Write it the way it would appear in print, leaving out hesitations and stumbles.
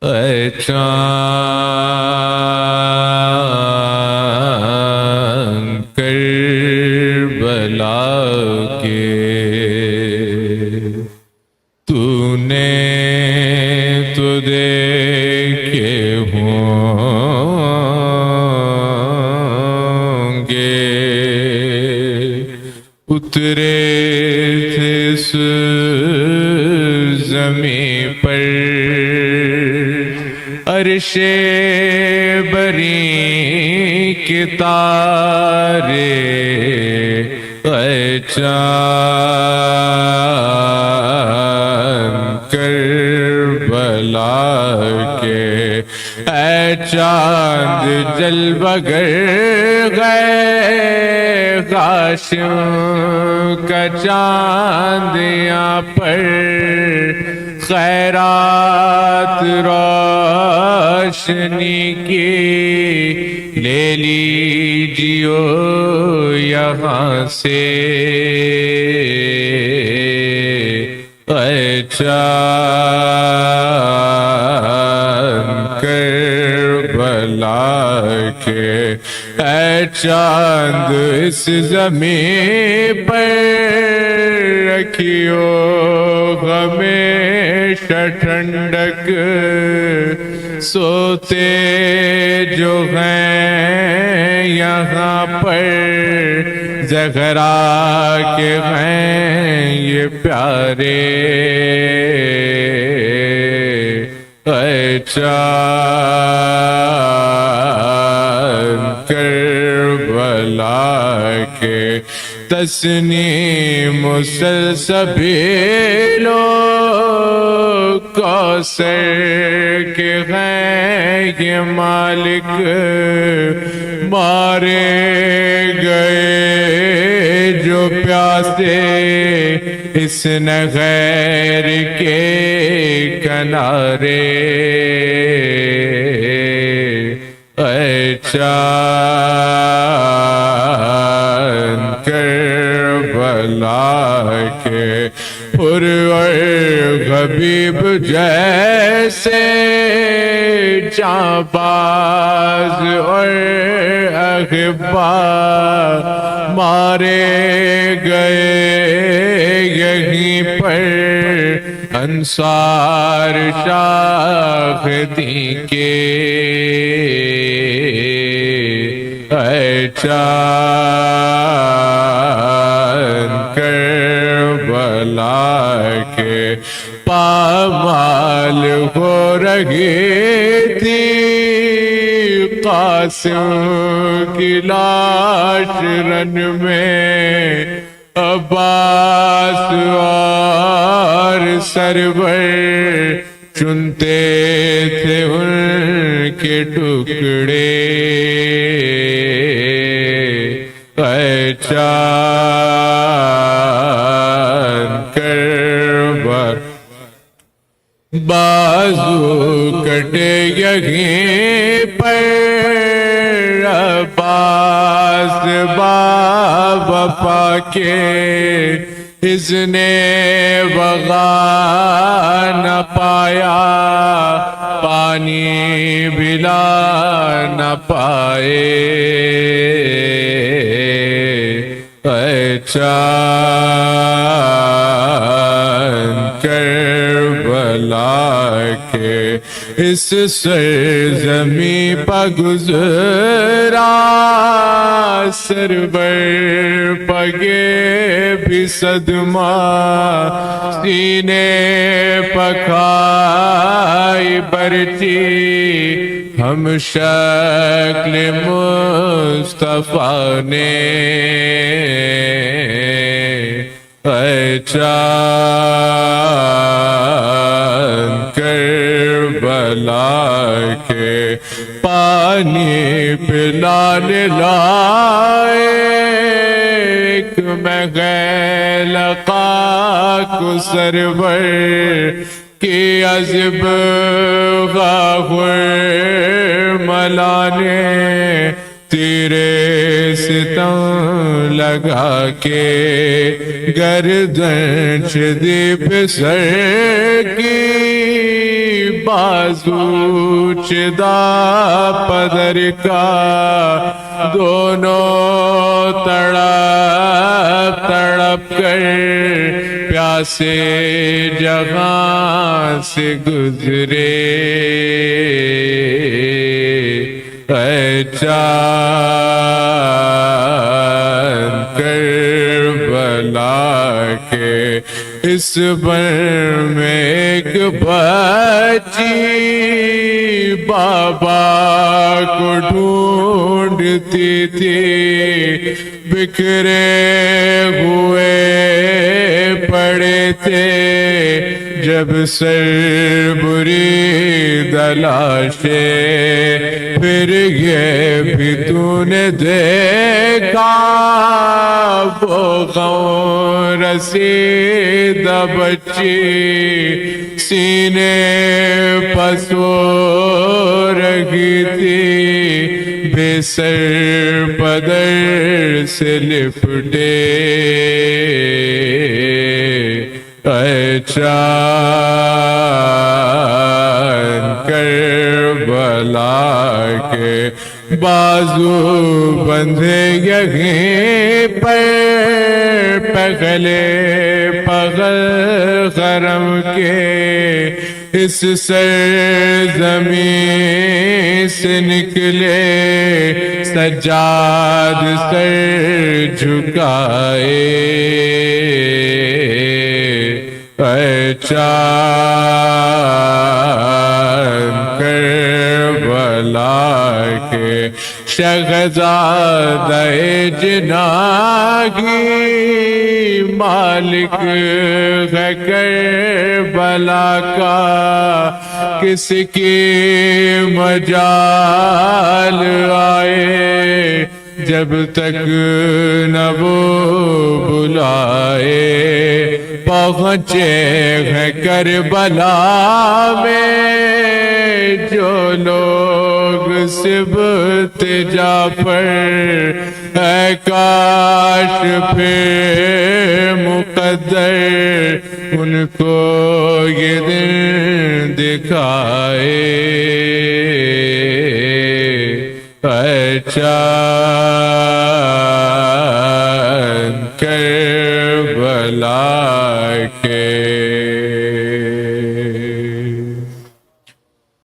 اے چاند کربلا کے تو نے تو دیکھے ہوں گے اترے تھے اس زمین پر عرش بری کے تارے اے چاند کربلا کے اے چاند جلوگر گئے قاسم کا چاند یہاں پر خیرات روشنی کی لے لیجیو یہاں سے اے چاند کربلا کے اے چاند اس زمین پر رکھیو ہمیشہ ٹھنڈک سوتے جو ہیں یہاں پر زہرا کے ہیں یہ پیارے اے چاند کربلا کے تسنیم سلسبیلو کوثر کے ہیں یہ مالک مارے گئے جو پیاسے اس نغیر کے کنارے اے چاند کربلا کے پرور حبیب جیسے جانباز اور احبا مارے گئے یہیں پر انصار شاہدی کے اے چاند کربلا کے پامال ہو رہی تھی قاسم کی لاش رن میں عباس اور سرور چنتے تھے ان کے ٹکڑے اے چاند کربلا بازو کٹے یہیں پر عباس وفا کے اذن وغا نہ پایا پانی بلا نہ پائے اے چاند کربلا کے اس سرزمین پہ گزرا سرور پگے بھی صدمہ سینے پکھائی برچی ہم شکل مصطفیٰ نے اے چاند کربلا کے پانی پلانے لائق میں غیل خاک سرور کی عذب غاغر ملانے تیرے ستم لگا کے گردن چدی پسر کی بازو چدا پدر کا دونوں تڑپ تڑپ کر پیاسے جہاں سے گزرے اے چاند کربلا کے اس بر میں ایک بچی بابا کو ڈھونڈتی تھی بکھرے ہوئے پڑے تھے جب سر بری دلاشے پھر یہ بھی تو نے دیکھا وہ غم رسیدہ بچی سینے پسو رہی تھی بے سر پدر سے لپٹے اے چاند کربلا کے بازو بندھے یہیں پر پگلے پگل غرم کے اس سرزمین سے نکلے سجاد سر جھکائے اے چاند کربلا کے شہزادہ جناگی مالک ہے کربلا کا کس کی مجال آئے جب تک نہ وہ بلائے پہنچے ہیں کربلا میں جو لوگ سبت جعفر اے کاش پھر مقدر ان کو یہ دن دکھائے اے چاند